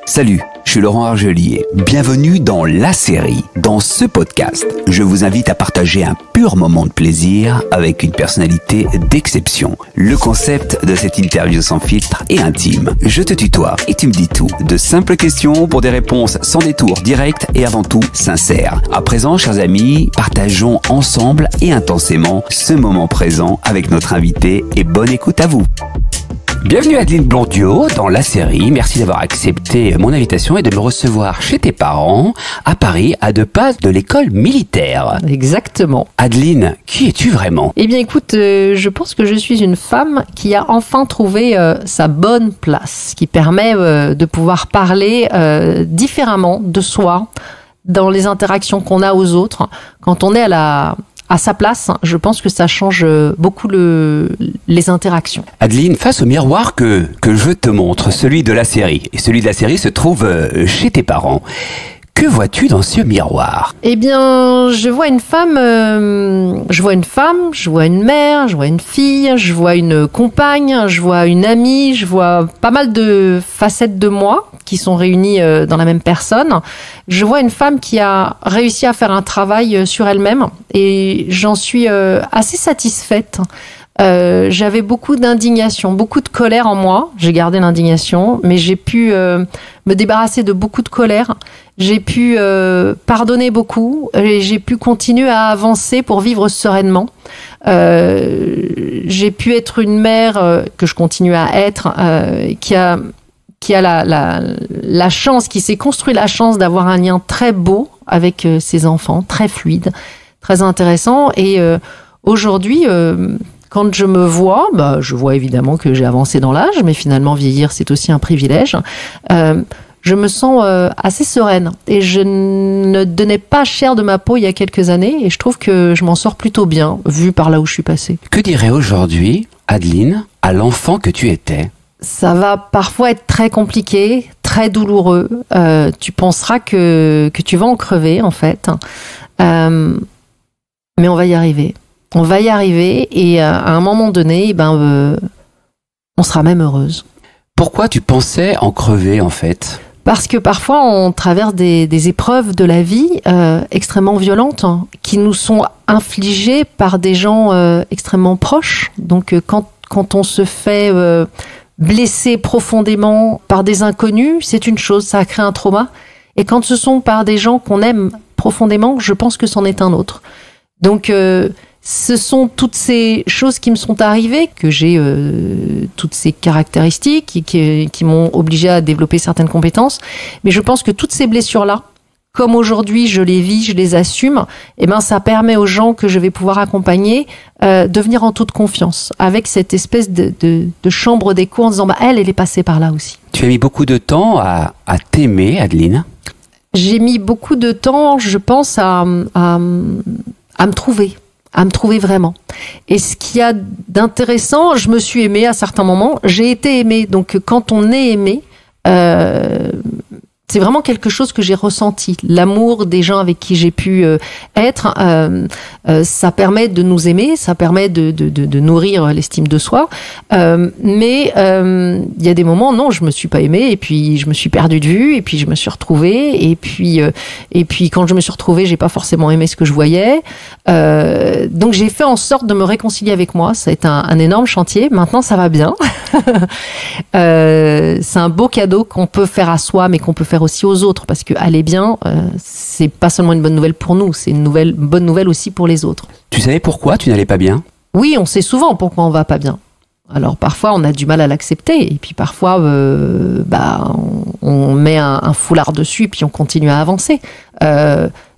Salut, je suis Laurent Argelier. Bienvenue dans La Série. Dans ce podcast, je vous invite à partager un pur moment de plaisir avec une personnalité d'exception. Le concept de cette interview sans filtre est intime. Je te tutoie et tu me dis tout. De simples questions pour des réponses sans détour, directes et avant tout sincères. À présent, chers amis, partageons ensemble et intensément ce moment présent avec notre invité et bonne écoute à vous. Bienvenue Adeline Blondiau dans La Série. Merci d'avoir accepté mon invitation et de me recevoir chez tes parents à Paris, à 2 pas de l'école militaire. Exactement. Adeline, qui es-tu vraiment ? Eh bien écoute, je pense que je suis une femme qui a enfin trouvé sa bonne place, qui permet de pouvoir parler différemment de soi dans les interactions qu'on a aux autres. Quand on est à sa place, je pense que ça change beaucoup les interactions. Adeline, face au miroir que je te montre, celui de La Série, et celui de La Série se trouve chez tes parents. Que vois-tu dans ce miroir ? Eh bien, je vois une femme, je vois une mère, je vois une fille, je vois une compagne, je vois une amie, je vois pas mal de facettes de moi qui sont réunies dans la même personne. Je vois une femme qui a réussi à faire un travail sur elle-même et j'en suis assez satisfaite. J'avais beaucoup d'indignation, beaucoup de colère en moi. J'ai gardé l'indignation, mais j'ai pu me débarrasser de beaucoup de colère. J'ai pu pardonner beaucoup et j'ai pu continuer à avancer pour vivre sereinement. J'ai pu être une mère que je continue à être, qui a la chance, qui s'est construit la chance d'avoir un lien très beau avec ses enfants, très fluide, très intéressant. Et aujourd'hui, quand je me vois, je vois évidemment que j'ai avancé dans l'âge, mais finalement vieillir c'est aussi un privilège. Je me sens assez sereine et je ne donnais pas cher de ma peau il y a quelques années et je trouve que je m'en sors plutôt bien vu par là où je suis passée. Que dirait aujourd'hui Adeline à l'enfant que tu étais ? Ça va parfois être très compliqué, très douloureux. Tu penseras que tu vas en crever en fait, mais on va y arriver. On va y arriver et à un moment donné, on sera même heureuse. Pourquoi tu pensais en crever en fait ? Parce que parfois on traverse des épreuves de la vie extrêmement violentes qui nous sont infligées par des gens extrêmement proches. Donc quand on se fait blesser profondément par des inconnus, c'est une chose, ça crée un trauma. Et quand ce sont par des gens qu'on aime profondément, je pense que c'en est un autre. Donc ce sont toutes ces choses qui me sont arrivées, que j'ai toutes ces caractéristiques qui m'ont obligée à développer certaines compétences. Mais je pense que toutes ces blessures-là, comme aujourd'hui je les vis, je les assume, ça permet aux gens que je vais pouvoir accompagner de venir en toute confiance, avec cette espèce de chambre d'écho en disant elle est passée par là aussi. Tu as mis beaucoup de temps à t'aimer, Adeline ? J'ai mis beaucoup de temps, je pense, à me trouver vraiment. Et ce qu'il y a d'intéressant, je me suis aimée à certains moments, j'ai été aimée. Donc quand on est aimé, c'est vraiment quelque chose que j'ai ressenti. L'amour des gens avec qui j'ai pu être, ça permet de nous aimer, ça permet de nourrir l'estime de soi. Mais il y a des moments, non, je me suis pas aimée, et puis je me suis perdue de vue, et puis je me suis retrouvée, et puis quand je me suis retrouvée, j'ai pas forcément aimé ce que je voyais. Donc j'ai fait en sorte de me réconcilier avec moi. Ça a été un énorme chantier. Maintenant, ça va bien. C'est un beau cadeau qu'on peut faire à soi, mais qu'on peut faire aussi aux autres, parce que aller bien, c'est pas seulement une bonne nouvelle pour nous, c'est une bonne nouvelle aussi pour les autres. Tu savais pourquoi tu n'allais pas bien ? Oui, on sait souvent pourquoi on va pas bien. Alors parfois on a du mal à l'accepter, et puis parfois on met un foulard dessus et puis on continue à avancer.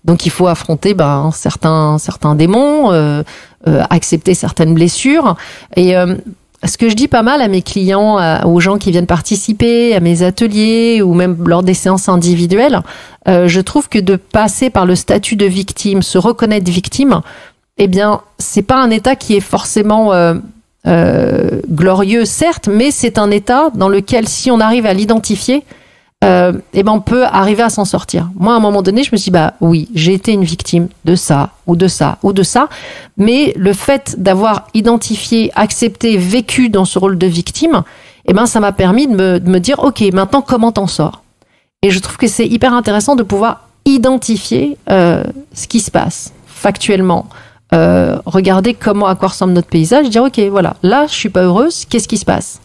Donc il faut affronter certains démons, accepter certaines blessures. Et ce que je dis pas mal à mes clients, aux gens qui viennent participer à mes ateliers ou même lors des séances individuelles, je trouve que de passer par le statut de victime, se reconnaître victime, c'est pas un état qui est forcément glorieux, certes, mais c'est un état dans lequel, si on arrive à l'identifier, on peut arriver à s'en sortir. Moi, à un moment donné, je me suis dit, oui, j'ai été une victime de ça, ou de ça, ou de ça, mais le fait d'avoir identifié, accepté, vécu dans ce rôle de victime, ça m'a permis de me dire, ok, maintenant, comment t'en sors ? Et je trouve que c'est hyper intéressant de pouvoir identifier ce qui se passe factuellement. Regarder à quoi ressemble notre paysage, dire ok, voilà, là je suis pas heureuse, qu'est-ce qui se passe?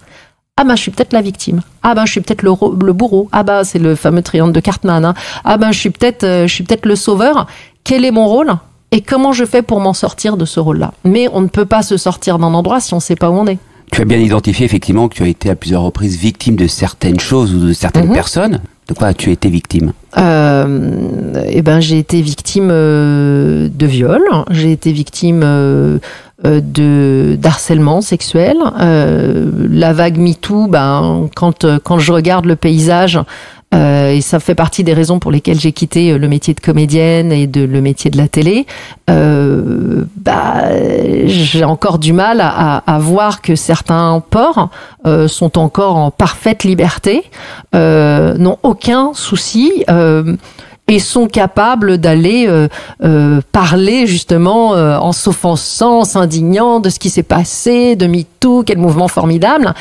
Ah ben je suis peut-être la victime. Ah ben je suis peut-être le bourreau. Ah ben c'est le fameux triangle de Cartman. Hein. Ah ben je suis peut-être le sauveur. Quel est mon rôle et comment je fais pour m'en sortir de ce rôle-là? Mais on ne peut pas se sortir d'un endroit si on ne sait pas où on est. Tu as bien identifié effectivement que tu as été à plusieurs reprises victime de certaines choses ou de certaines personnes. De quoi as-tu été victime? J'ai été victime de viol. J'ai été victime d'harcèlement sexuel. La vague MeToo, quand je regarde le paysage, et ça fait partie des raisons pour lesquelles j'ai quitté le métier de comédienne et le métier de la télé, j'ai encore du mal à voir que certains porcs sont encore en parfaite liberté, n'ont aucun souci, et sont capables d'aller parler justement en s'offensant, en s'indignant de ce qui s'est passé, de MeToo, quel mouvement formidable.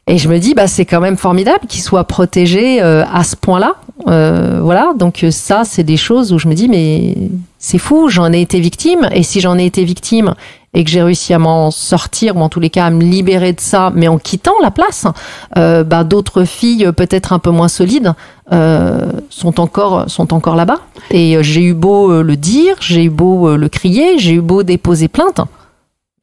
Et je me dis, c'est quand même formidable qu'ils soient protégés à ce point-là. Voilà, donc ça, c'est des choses où je me dis, mais c'est fou, j'en ai été victime. Et si j'en ai été victime et que j'ai réussi à m'en sortir, ou en tous les cas à me libérer de ça, mais en quittant la place, d'autres filles peut-être un peu moins solides sont encore là-bas. Et j'ai eu beau le dire, j'ai eu beau le crier, j'ai eu beau déposer plainte,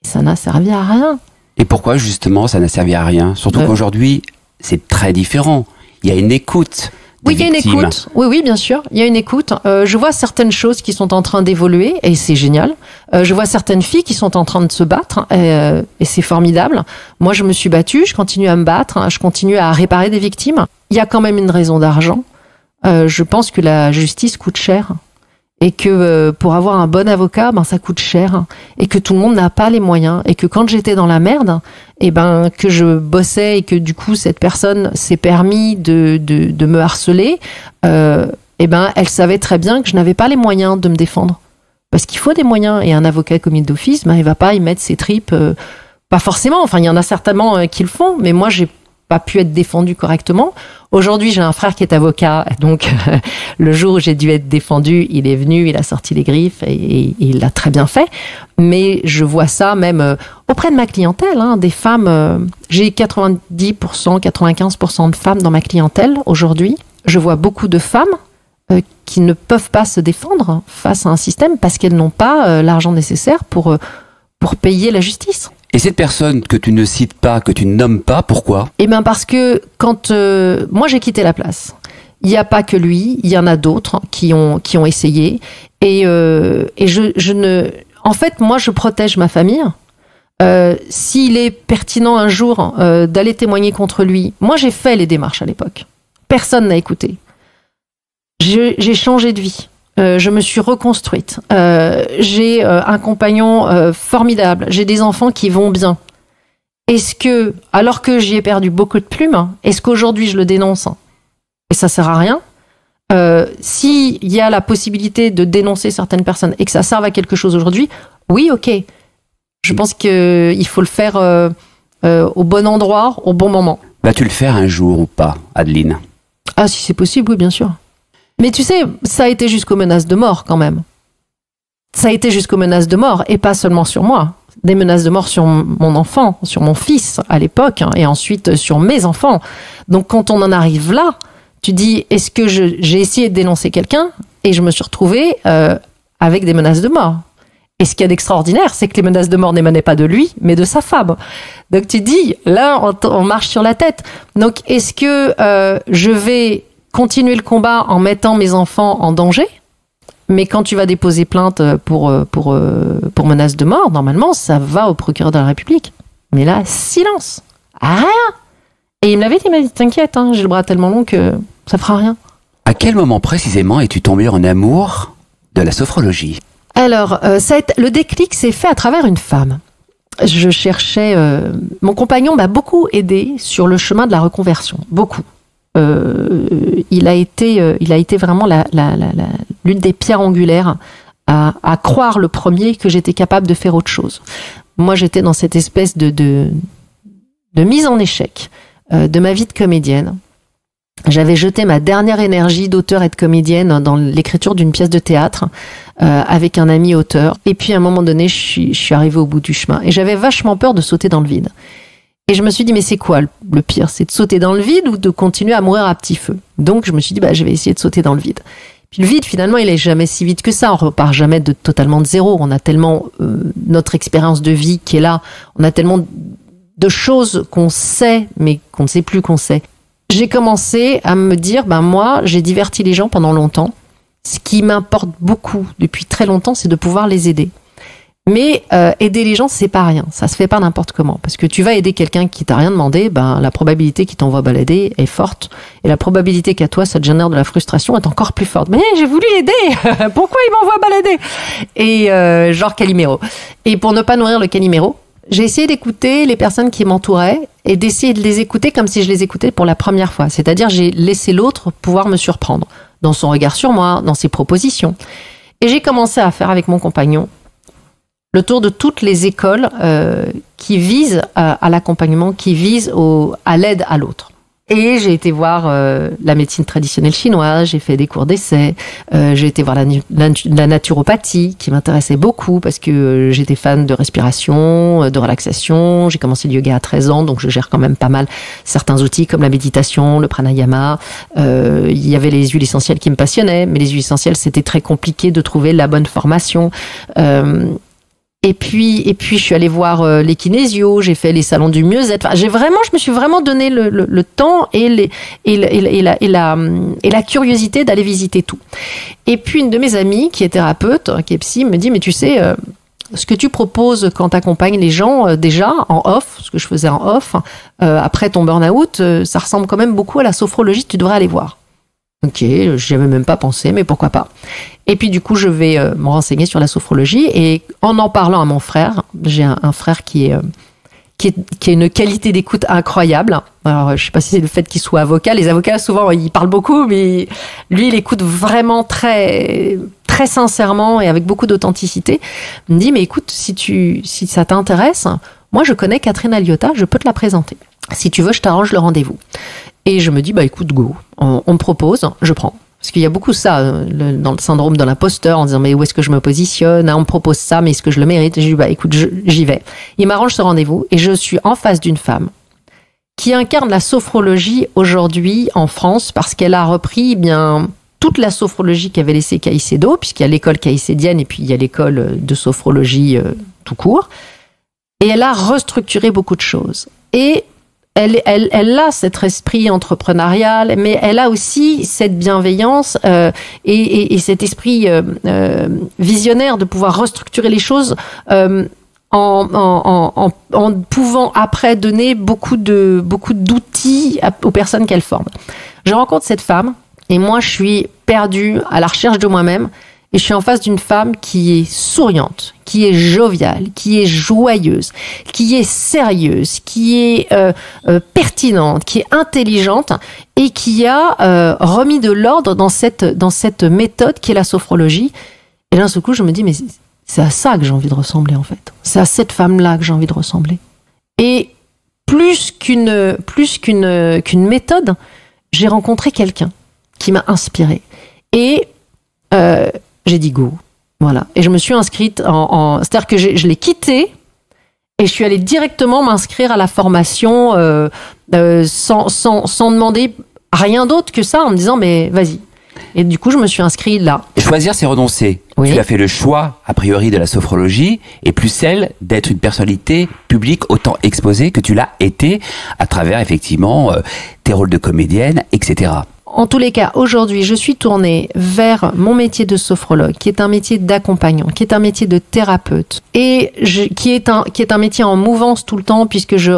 ça n'a servi à rien. Et pourquoi justement ça n'a servi à rien? Surtout qu'aujourd'hui, c'est très différent. Il y a une écoute. Oui, il y a une écoute. Oui, bien sûr. Il y a une écoute. Je vois certaines choses qui sont en train d'évoluer et c'est génial. Je vois certaines filles qui sont en train de se battre et c'est formidable. Moi, je me suis battue, je continue à me battre, je continue à réparer des victimes. Il y a quand même une raison d'argent. Je pense que la justice coûte cher. Et que pour avoir un bon avocat, ça coûte cher, et que tout le monde n'a pas les moyens, et que quand j'étais dans la merde, que je bossais et que du coup cette personne s'est permis de me harceler, elle savait très bien que je n'avais pas les moyens de me défendre, parce qu'il faut des moyens, et un avocat commis d'office, il va pas y mettre ses tripes, pas forcément. Enfin, il y en a certainement qui le font, mais moi j'ai pas pu être défendu correctement. Aujourd'hui, j'ai un frère qui est avocat, donc le jour où j'ai dû être défendu, il est venu, il a sorti les griffes et il l'a très bien fait. Mais je vois ça même auprès de ma clientèle, des femmes. J'ai 90%, 95% de femmes dans ma clientèle aujourd'hui. Je vois beaucoup de femmes qui ne peuvent pas se défendre face à un système parce qu'elles n'ont pas l'argent nécessaire pour payer la justice. Et cette personne que tu ne cites pas, que tu ne nommes pas, pourquoi? Parce que quand moi j'ai quitté la place, il n'y a pas que lui, il y en a d'autres qui ont essayé. Et en fait, moi je protège ma famille. S'il est pertinent un jour d'aller témoigner contre lui, moi j'ai fait les démarches à l'époque. Personne n'a écouté. J'ai changé de vie. Je me suis reconstruite. J'ai un compagnon formidable. J'ai des enfants qui vont bien. Est-ce que, alors que j'y ai perdu beaucoup de plumes, est-ce qu'aujourd'hui je le dénonce? Et ça sert à rien. S'il y a la possibilité de dénoncer certaines personnes et que ça serve à quelque chose aujourd'hui, oui, ok. Je pense qu'il faut le faire au bon endroit, au bon moment. Vas-tu le faire un jour ou pas, Adeline? Ah, si c'est possible, oui, bien sûr. Mais tu sais, ça a été jusqu'aux menaces de mort quand même. Ça a été jusqu'aux menaces de mort, et pas seulement sur moi. Des menaces de mort sur mon enfant, sur mon fils à l'époque, et ensuite sur mes enfants. Donc quand on en arrive là, tu dis, est-ce que j'ai essayé de dénoncer quelqu'un, et je me suis retrouvée avec des menaces de mort. Et ce qu'il y a d'extraordinaire, c'est que les menaces de mort n'émanaient pas de lui, mais de sa femme. Donc tu dis, là, on marche sur la tête. Donc est-ce que je vais continuer le combat en mettant mes enfants en danger? Mais quand tu vas déposer plainte pour menace de mort, normalement, ça va au procureur de la République. Mais là, silence. Rien. Et il me l'avait dit, il m'a dit, t'inquiète, j'ai le bras tellement long que ça fera rien. À quel moment précisément es-tu tombée en amour de la sophrologie? Alors, le déclic s'est fait à travers une femme. Je cherchais... mon compagnon m'a beaucoup aidé sur le chemin de la reconversion. Beaucoup. Il a été vraiment l'une des pierres angulaires à croire le premier que j'étais capable de faire autre chose. Moi, j'étais dans cette espèce de mise en échec de ma vie de comédienne. J'avais jeté ma dernière énergie d'auteur et de comédienne dans l'écriture d'une pièce de théâtre avec un ami auteur. Et puis à un moment donné, je suis arrivée au bout du chemin. Et j'avais vachement peur de sauter dans le vide. Et je me suis dit, mais c'est quoi le pire? C'est de sauter dans le vide ou de continuer à mourir à petit feu? Donc je me suis dit, je vais essayer de sauter dans le vide. Puis le vide, finalement, il est jamais si vite que ça. On repart jamais totalement de zéro. On a tellement notre expérience de vie qui est là. On a tellement de choses qu'on sait, mais qu'on ne sait plus qu'on sait. J'ai commencé à me dire, moi, j'ai diverti les gens pendant longtemps. Ce qui m'importe beaucoup depuis très longtemps, c'est de pouvoir les aider. Mais aider les gens, c'est pas rien. Ça se fait pas n'importe comment. Parce que tu vas aider quelqu'un qui t'a rien demandé, la probabilité qu'il t'envoie balader est forte. Et la probabilité qu'à toi, ça te génère de la frustration est encore plus forte. Mais j'ai voulu aider. Pourquoi il m'envoie balader? Et genre Calimero. Et pour ne pas nourrir le Calimero, j'ai essayé d'écouter les personnes qui m'entouraient et d'essayer de les écouter comme si je les écoutais pour la première fois. C'est-à-dire, j'ai laissé l'autre pouvoir me surprendre dans son regard sur moi, dans ses propositions. Et j'ai commencé à faire avec mon compagnon le tour de toutes les écoles qui visent à l'accompagnement, qui visent à l'aide à l'autre. Et j'ai été voir la médecine traditionnelle chinoise, j'ai fait des cours d'essai, j'ai été voir la naturopathie qui m'intéressait beaucoup parce que j'étais fan de respiration, de relaxation. J'ai commencé le yoga à 13 ans, donc je gère quand même pas mal certains outils comme la méditation, le pranayama. Il y avait les huiles essentielles qui me passionnaient, mais les huiles essentielles, c'était très compliqué de trouver la bonne formation. Et puis, je suis allée voir les kinésios, j'ai fait les salons du mieux-être. Enfin, je me suis vraiment donné le temps et la curiosité d'aller visiter tout. Et puis, une de mes amies, qui est thérapeute, qui est psy, me dit, mais tu sais, ce que tu proposes quand tu accompagnes les gens, déjà, en off, ce que je faisais en off, après ton burn-out, ça ressemble quand même beaucoup à la sophrologie, tu devrais aller voir. Ok, j'y avais même pas pensé, mais pourquoi pas. Et puis du coup, je vais me renseigner sur la sophrologie et en parlant à mon frère, j'ai un frère qui a une qualité d'écoute incroyable. Alors, je sais pas si c'est le fait qu'il soit avocat. Les avocats, souvent, ils parlent beaucoup, mais lui, il écoute vraiment très, très sincèrement et avec beaucoup d'authenticité. Il me dit, mais écoute, si ça t'intéresse, moi, je connais Catherine Aliotta, je peux te la présenter. Si tu veux, je t'arrange le rendez-vous. Et je me dis, écoute, go, on me propose, je prends. Parce qu'il y a beaucoup ça dans le syndrome de l'imposteur, en disant, mais où est-ce que je me positionne? On me propose ça, mais est-ce que je le mérite? Je dis, écoute, j'y vais. Il m'arrange ce rendez-vous et je suis en face d'une femme qui incarne la sophrologie aujourd'hui en France parce qu'elle a repris toute la sophrologie qu'avait laissée Caicedo, puisqu'il y a l'école caïcédienne et puis il y a l'école de sophrologie tout court. Et elle a restructuré beaucoup de choses. Et elle a cet esprit entrepreneurial, mais elle a aussi cette bienveillance et cet esprit visionnaire de pouvoir restructurer les choses en pouvant après donner beaucoup d'outils aux personnes qu'elle forme. Je rencontre cette femme et moi je suis perdue à la recherche de moi-même. Et je suis en face d'une femme qui est souriante, qui est joviale, qui est joyeuse, qui est sérieuse, qui est pertinente, qui est intelligente et qui a remis de l'ordre dans cette méthode qui est la sophrologie. Et d'un seul coup, je me dis, mais c'est à ça que j'ai envie de ressembler en fait. C'est à cette femme-là que j'ai envie de ressembler. Et plus qu'une méthode, j'ai rencontré quelqu'un qui m'a inspirée. Et j'ai dit go, voilà. Et je me suis inscrite c'est-à-dire que je l'ai quitté et je suis allée directement m'inscrire à la formation sans demander rien d'autre que ça, en me disant mais vas-y. Et du coup, je me suis inscrite là. Choisir, c'est renoncer. Oui. Tu as fait le choix, a priori, de la sophrologie et plus celle d'être une personnalité publique autant exposée que tu l'as été à travers, effectivement, tes rôles de comédienne, etc. En tous les cas, aujourd'hui, je suis tournée vers mon métier de sophrologue, qui est un métier d'accompagnant, qui est un métier de thérapeute, et qui est un métier en mouvance tout le temps, puisque je le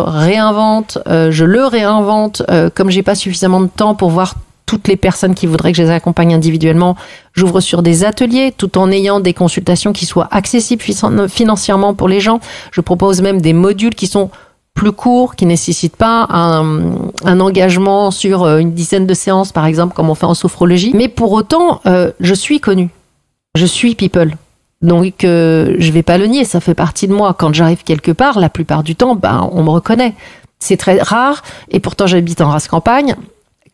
réinvente, comme j'ai pas suffisamment de temps pour voir toutes les personnes qui voudraient que je les accompagne individuellement. J'ouvre sur des ateliers, tout en ayant des consultations qui soient accessibles financièrement pour les gens. Je propose même des modules qui sont plus court, qui nécessite pas un engagement sur une dizaine de séances, par exemple, comme on fait en sophrologie. Mais pour autant, je suis connue. Je suis people. Donc, je vais pas le nier, ça fait partie de moi. Quand j'arrive quelque part, la plupart du temps, on me reconnaît. C'est très rare, et pourtant j'habite en race campagne.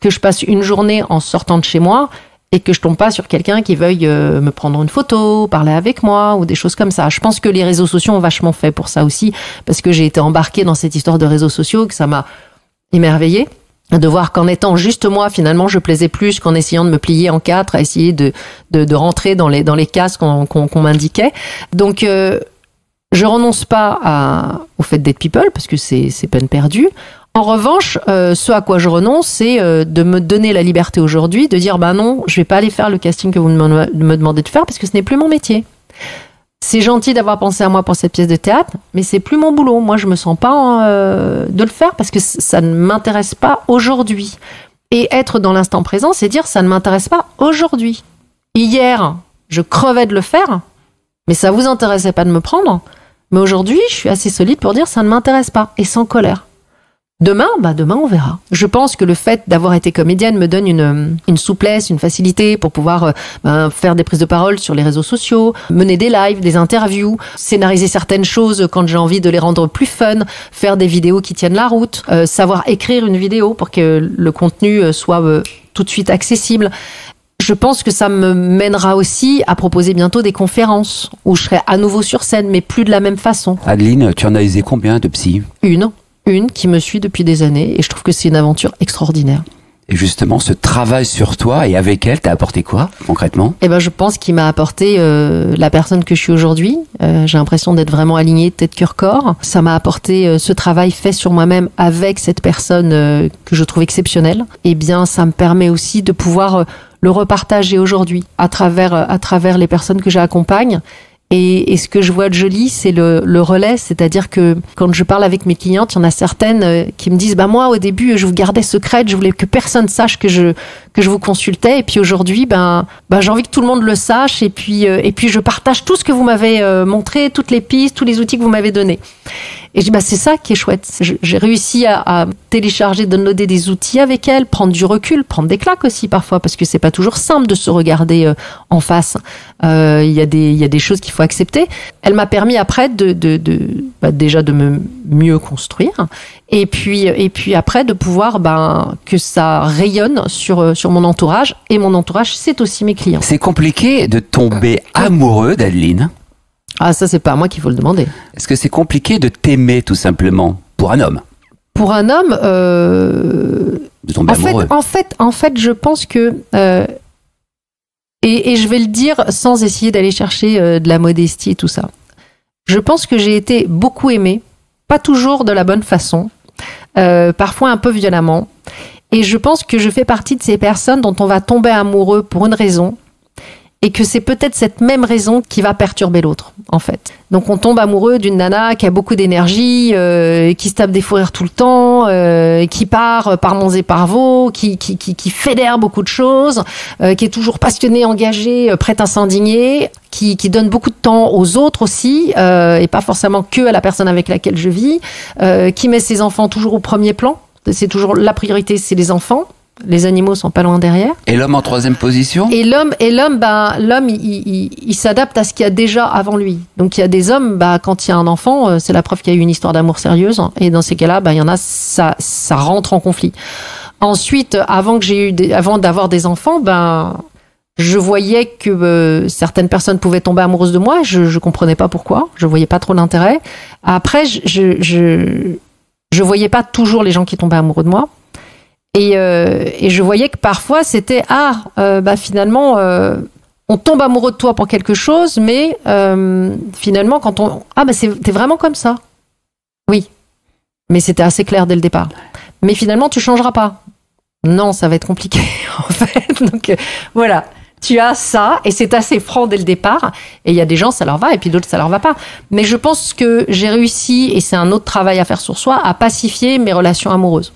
que je passe une journée en sortant de chez moi et que je tombe pas sur quelqu'un qui veuille me prendre une photo, parler avec moi ou des choses comme ça. Je pense que les réseaux sociaux ont vachement fait pour ça aussi, parce que j'ai été embarquée dans cette histoire de réseaux sociaux, que ça m'a émerveillée. De voir qu'en étant juste moi, finalement, je plaisais plus qu'en essayant de me plier en quatre, à essayer de rentrer dans les cases qu'on m'indiquait. Donc, je renonce pas au fait d'être people, parce que c'est peine perdue. En revanche, ce à quoi je renonce, c'est de me donner la liberté aujourd'hui de dire, bah non, je vais pas aller faire le casting que vous me demandez de faire, parce que ce n'est plus mon métier. C'est gentil d'avoir pensé à moi pour cette pièce de théâtre, mais c'est plus mon boulot. Moi, je me sens pas de le faire parce que ça ne m'intéresse pas aujourd'hui. Et être dans l'instant présent, c'est dire, ça ne m'intéresse pas aujourd'hui. Hier, je crevais de le faire, mais ça vous intéressait pas de me prendre. Mais aujourd'hui, je suis assez solide pour dire, ça ne m'intéresse pas, et sans colère. Demain, on verra. Je pense que le fait d'avoir été comédienne me donne une souplesse, une facilité pour pouvoir faire des prises de parole sur les réseaux sociaux, mener des lives, des interviews, scénariser certaines choses quand j'ai envie de les rendre plus fun, faire des vidéos qui tiennent la route, savoir écrire une vidéo pour que le contenu soit tout de suite accessible. Je pense que ça me mènera aussi à proposer bientôt des conférences où je serai à nouveau sur scène, mais plus de la même façon. Adeline, tu en as usé combien de psy ? Une qui me suit depuis des années et je trouve que c'est une aventure extraordinaire. Et justement, ce travail sur toi et avec elle t'a apporté quoi, concrètement ? Je pense qu'il m'a apporté la personne que je suis aujourd'hui. J'ai l'impression d'être vraiment alignée tête, cœur, corps. Ça m'a apporté ce travail fait sur moi-même avec cette personne que je trouve exceptionnelle. Et bien, ça me permet aussi de pouvoir le repartager aujourd'hui à travers les personnes que j'accompagne. Et ce que je vois de joli, c'est le relais, c'est-à-dire que quand je parle avec mes clientes, il y en a certaines qui me disent, moi au début je vous gardais secrète, je voulais que personne sache que je vous consultais, et puis aujourd'hui j'ai envie que tout le monde le sache, et puis je partage tout ce que vous m'avez montré, toutes les pistes, tous les outils que vous m'avez donnés. Et je dis, c'est ça qui est chouette. J'ai réussi à télécharger, downloader des outils avec elle, prendre du recul, prendre des claques aussi parfois, parce que c'est pas toujours simple de se regarder en face. Il y a des choses qu'il faut accepter. Elle m'a permis après déjà de me mieux construire, et puis après de pouvoir que ça rayonne sur mon entourage, et mon entourage, c'est aussi mes clients. C'est compliqué de tomber amoureux d'Adeline ? Ah, ça, c'est pas à moi qu'il faut le demander. Est-ce que c'est compliqué de t'aimer, tout simplement, pour un homme ? Pour un homme, de tomber amoureux. En fait, je pense que, et je vais le dire sans essayer d'aller chercher de la modestie et tout ça. Je pense que j'ai été beaucoup aimée, pas toujours de la bonne façon, parfois un peu violemment. Et je pense que je fais partie de ces personnes dont on va tomber amoureux pour une raison, et que c'est peut-être cette même raison qui va perturber l'autre, en fait. Donc on tombe amoureux d'une nana qui a beaucoup d'énergie, qui se tape des fous rires tout le temps, qui part par monts et par vaux, qui fédère beaucoup de choses, qui est toujours passionnée, engagée, prête à s'indigner, qui donne beaucoup de temps aux autres aussi, et pas forcément que à la personne avec laquelle je vis, qui met ses enfants toujours au premier plan. C'est toujours la priorité, c'est les enfants. Les animaux sont pas loin derrière. Et l'homme en troisième position ? Et l'homme, il s'adapte à ce qu'il y a déjà avant lui. Donc il y a des hommes, quand il y a un enfant, c'est la preuve qu'il y a eu une histoire d'amour sérieuse. Et dans ces cas-là, il y en a, ça rentre en conflit. Ensuite, avant d'avoir des enfants, je voyais que certaines personnes pouvaient tomber amoureuses de moi. Je comprenais pas pourquoi. Je voyais pas trop l'intérêt. Après, je voyais pas toujours les gens qui tombaient amoureux de moi. Et je voyais que parfois c'était finalement on tombe amoureux de toi pour quelque chose, mais finalement quand t'es vraiment comme ça. Oui, mais c'était assez clair dès le départ. Mais finalement tu changeras pas. Non, ça va être compliqué en fait. Donc voilà, tu as ça et c'est assez franc dès le départ. Et il y a des gens ça leur va et puis d'autres ça leur va pas. Mais je pense que j'ai réussi, et c'est un autre travail à faire sur soi, à pacifier mes relations amoureuses.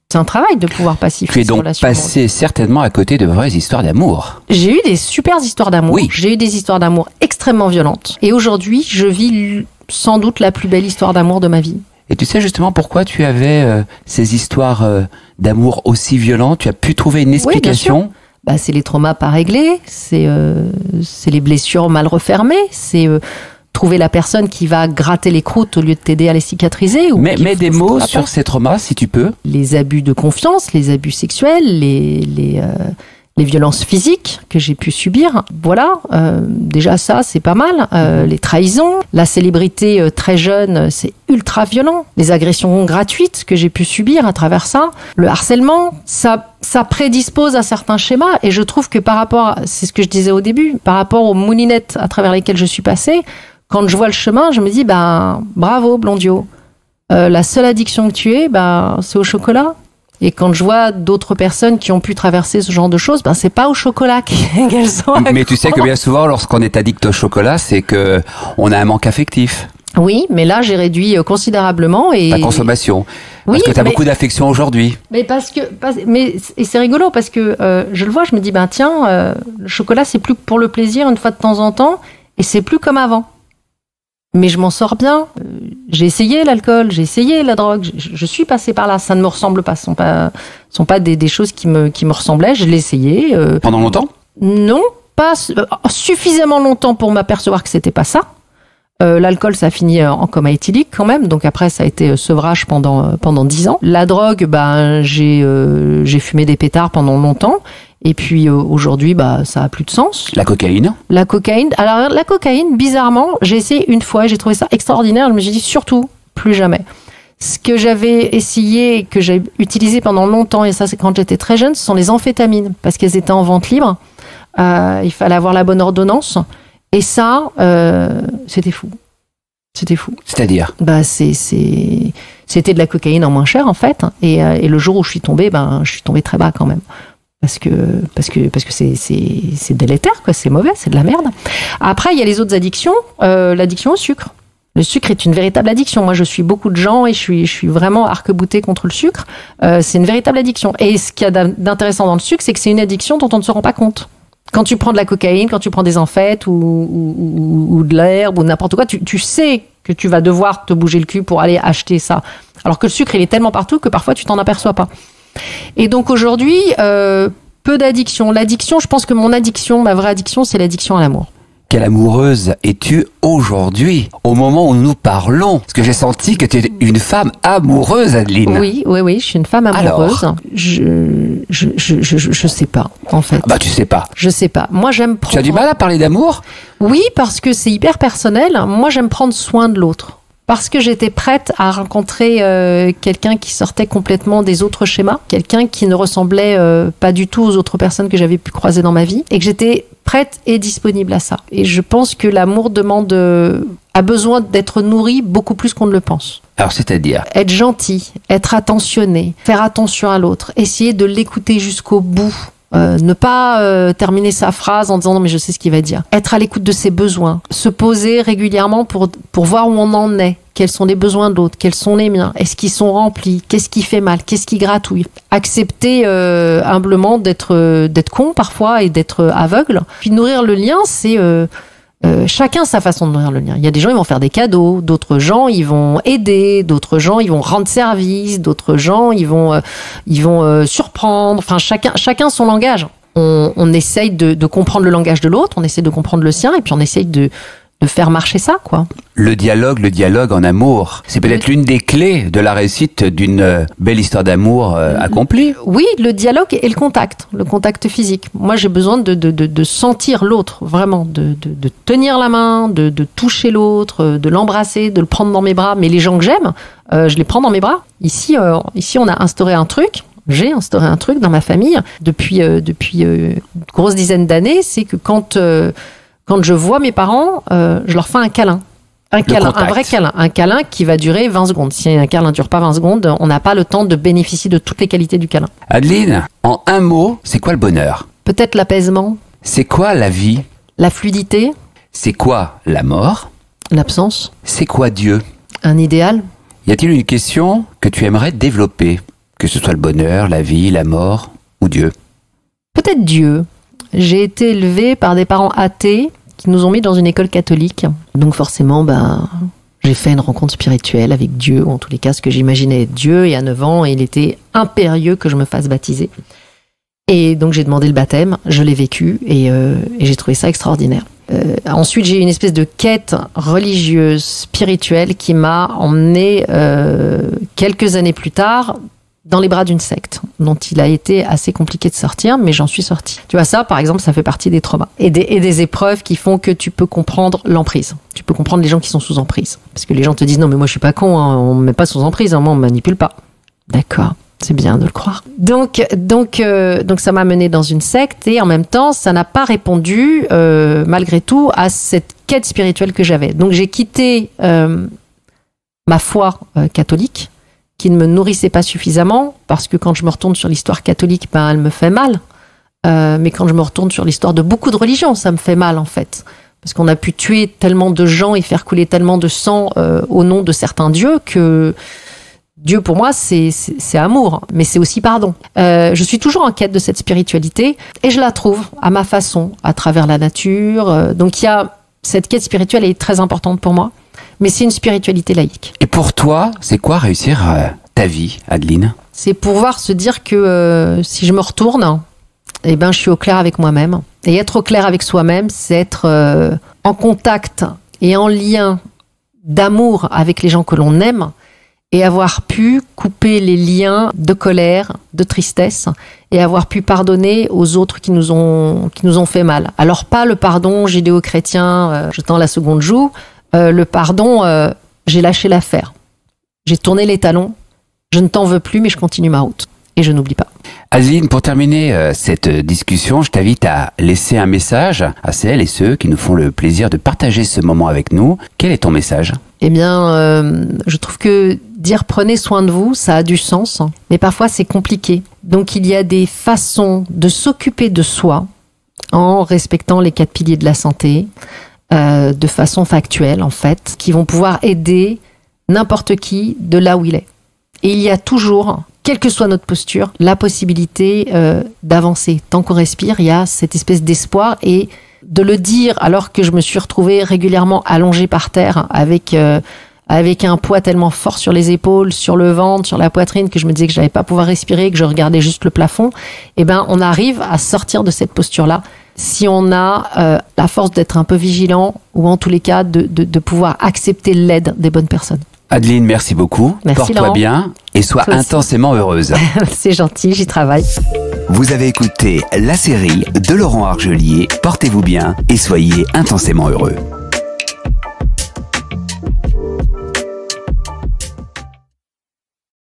C'est un travail de pouvoir pacifier. Tu es donc passé certainement à côté de vraies histoires d'amour. J'ai eu des super histoires d'amour. Oui. J'ai eu des histoires d'amour extrêmement violentes. Et aujourd'hui, je vis sans doute la plus belle histoire d'amour de ma vie. Et tu sais justement pourquoi tu avais ces histoires d'amour aussi violentes ? Tu as pu trouver une explication ? Oui, c'est les traumas pas réglés, c'est les blessures mal refermées, c'est trouver la personne qui va gratter les croûtes au lieu de t'aider à les cicatriser. Mets des mots sur ces traumas, si tu peux. Les abus de confiance, les abus sexuels, les violences physiques que j'ai pu subir. Voilà, déjà ça, c'est pas mal. Les trahisons, la célébrité très jeune, c'est ultra violent. Les agressions gratuites que j'ai pu subir à travers ça. Le harcèlement, ça prédispose à certains schémas. Et je trouve que par rapport, c'est ce que je disais au début, par rapport aux moulinettes à travers lesquelles je suis passée, quand je vois le chemin, je me dis, bravo Blondiot. La seule addiction que tu es, c'est au chocolat. Et quand je vois d'autres personnes qui ont pu traverser ce genre de choses, c'est pas au chocolat qu'elles sont accro. Mais tu sais que bien souvent, lorsqu'on est addict au chocolat, c'est que on a un manque affectif. Oui, mais là, j'ai réduit considérablement ta consommation. Oui, parce que tu as beaucoup d'affection aujourd'hui. Mais et c'est rigolo parce que je le vois, je me dis, tiens, le chocolat, c'est plus pour le plaisir une fois de temps en temps, et c'est plus comme avant. Mais je m'en sors bien. J'ai essayé l'alcool, j'ai essayé la drogue. Je suis passée par là. Ça ne me ressemble pas. Ce sont pas des choses qui me ressemblaient. Je l'ai essayé. Pendant longtemps ? Non, pas suffisamment longtemps pour m'apercevoir que c'était pas ça. L'alcool, ça a fini en coma éthylique quand même. Donc après, ça a été sevrage pendant 10 ans. La drogue, j'ai fumé des pétards pendant longtemps. Et puis aujourd'hui, ça a plus de sens. La cocaïne ? La cocaïne. Alors la cocaïne, bizarrement, j'ai essayé une fois et j'ai trouvé ça extraordinaire. Je me suis dit surtout, plus jamais. Ce que j'avais essayé, que j'ai utilisé pendant longtemps, et ça c'est quand j'étais très jeune, ce sont les amphétamines, parce qu'elles étaient en vente libre. Il fallait avoir la bonne ordonnance. Et ça, c'était fou. C'était fou. C'est-à-dire ? C'était de la cocaïne en moins cher en fait. Et le jour où je suis tombée très bas quand même. Parce que c'est délétère, quoi, c'est mauvais, c'est de la merde. Après, il y a les autres addictions, l'addiction au sucre. Le sucre est une véritable addiction. Moi, je suis beaucoup de gens et je suis vraiment arc-boutée contre le sucre. C'est une véritable addiction. Et ce qu'il y a d'intéressant dans le sucre, c'est que c'est une addiction dont on ne se rend pas compte. Quand tu prends de la cocaïne, quand tu prends des amphètes ou de l'herbe ou n'importe quoi, tu sais que tu vas devoir te bouger le cul pour aller acheter ça. Alors que le sucre, il est tellement partout que parfois tu t'en aperçois pas. Et donc aujourd'hui, peu d'addiction. L'addiction, je pense que ma vraie addiction, c'est l'addiction à l'amour. Quelle amoureuse es-tu aujourd'hui, au moment où nous parlons ? Parce que j'ai senti que tu es une femme amoureuse, Adeline. Oui, je suis une femme amoureuse. Alors, je sais pas, en fait. Tu sais pas. Je sais pas. Moi, j'aime prendre... Tu as du mal à parler d'amour ? Oui, parce que c'est hyper personnel. Moi, j'aime prendre soin de l'autre. Parce que j'étais prête à rencontrer quelqu'un qui sortait complètement des autres schémas, quelqu'un qui ne ressemblait pas du tout aux autres personnes que j'avais pu croiser dans ma vie, et que j'étais prête et disponible à ça. Et je pense que l'amour a besoin d'être nourri beaucoup plus qu'on ne le pense. Alors, c'est-à-dire ? Être gentil, être attentionné, faire attention à l'autre, essayer de l'écouter jusqu'au bout. Ne pas terminer sa phrase en disant non mais je sais ce qu'il va dire. Être à l'écoute de ses besoins, se poser régulièrement pour voir où on en est, quels sont les besoins de l'autre, quels sont les miens, est-ce qu'ils sont remplis, qu'est-ce qui fait mal, qu'est-ce qui gratouille. Accepter humblement d'être con parfois et d'être aveugle. Puis nourrir le lien, c'est chacun sa façon de nourrir le lien. Il y a des gens, ils vont faire des cadeaux, d'autres gens, ils vont aider, d'autres gens, ils vont rendre service, d'autres gens, ils vont surprendre. Enfin, chacun son langage. On essaye de comprendre le langage de l'autre, on essaie de comprendre le sien, et puis on essaye de faire marcher ça, quoi. Le dialogue en amour, c'est peut-être l'une des clés de la réussite d'une belle histoire d'amour accomplie. Oui, le dialogue et le contact physique. Moi, j'ai besoin de sentir l'autre, vraiment, de tenir la main, de toucher l'autre, de l'embrasser, de le prendre dans mes bras. Mais les gens que j'aime, je les prends dans mes bras. Ici, on a instauré un truc. J'ai instauré un truc dans ma famille depuis une grosse dizaine d'années, c'est que quand je vois mes parents, je leur fais un câlin. Un vrai câlin. Un câlin qui va durer 20 secondes. Si un câlin ne dure pas 20 secondes, on n'a pas le temps de bénéficier de toutes les qualités du câlin. Adeline, en un mot, c'est quoi le bonheur ? Peut-être l'apaisement. C'est quoi la vie ? La fluidité. C'est quoi la mort ? L'absence. C'est quoi Dieu ? Un idéal. Y a-t-il une question que tu aimerais développer ? Que ce soit le bonheur, la vie, la mort ou Dieu ? Peut-être Dieu. J'ai été élevée par des parents athées qui nous ont mis dans une école catholique. Donc forcément, j'ai fait une rencontre spirituelle avec Dieu, ou en tous les cas, ce que j'imaginais être Dieu. Et à 9 ans, il était impérieux que je me fasse baptiser. Et donc j'ai demandé le baptême, je l'ai vécu et j'ai trouvé ça extraordinaire. Ensuite, j'ai eu une espèce de quête religieuse, spirituelle, qui m'a emmenée quelques années plus tard dans les bras d'une secte, dont il a été assez compliqué de sortir, mais j'en suis sortie. Tu vois, ça, par exemple, ça fait partie des traumas. Et des épreuves qui font que tu peux comprendre l'emprise. Tu peux comprendre les gens qui sont sous emprise. Parce que les gens te disent, non, mais moi, je suis pas con, hein, on me met pas sous emprise, hein, moi, on me manipule pas. D'accord. C'est bien de le croire. Donc, ça m'a mené dans une secte et en même temps, ça n'a pas répondu, malgré tout, à cette quête spirituelle que j'avais. Donc, j'ai quitté ma foi catholique, qui ne me nourrissait pas suffisamment, parce que quand je me retourne sur l'histoire catholique, ben, elle me fait mal. Mais quand je me retourne sur l'histoire de beaucoup de religions, ça me fait mal, en fait. Parce qu'on a pu tuer tellement de gens et faire couler tellement de sang au nom de certains dieux que Dieu, pour moi, c'est amour, mais c'est aussi pardon. Je suis toujours en quête de cette spiritualité et je la trouve à ma façon, à travers la nature. Donc, cette quête spirituelle est très importante pour moi, mais c'est une spiritualité laïque. Et pour toi, c'est quoi réussir ta vie, Adeline ? C'est pouvoir se dire que si je me retourne, eh ben, je suis au clair avec moi-même. Et être au clair avec soi-même, c'est être en contact et en lien d'amour avec les gens que l'on aime, et avoir pu couper les liens de colère, de tristesse, et avoir pu pardonner aux autres qui nous ont fait mal. Alors pas le pardon judéo-chrétien, je tends la seconde joue, le pardon, j'ai lâché l'affaire. J'ai tourné les talons, je ne t'en veux plus, mais je continue ma route. Et je n'oublie pas. Adeline, pour terminer cette discussion, je t'invite à laisser un message à celles et ceux qui nous font le plaisir de partager ce moment avec nous. Quel est ton message ? Eh bien, je trouve que dire prenez soin de vous, ça a du sens, mais parfois c'est compliqué. Donc il y a des façons de s'occuper de soi en respectant les 4 piliers de la santé, de façon factuelle en fait, qui vont pouvoir aider n'importe qui de là où il est. Et il y a toujours, quelle que soit notre posture, la possibilité d'avancer. Tant qu'on respire, il y a cette espèce d'espoir et de le dire alors que je me suis retrouvée régulièrement allongée par terre avec un poids tellement fort sur les épaules, sur le ventre, sur la poitrine, que je me disais que je n'allais pas pouvoir respirer, que je regardais juste le plafond. Eh ben, on arrive à sortir de cette posture-là si on a la force d'être un peu vigilant ou en tous les cas de pouvoir accepter l'aide des bonnes personnes. Adeline, merci beaucoup. Merci, porte-toi Laurent. bien et sois intensément heureuse. C'est gentil, j'y travaille. Vous avez écouté la série de Laurent Argelier. Portez-vous bien et soyez intensément heureux.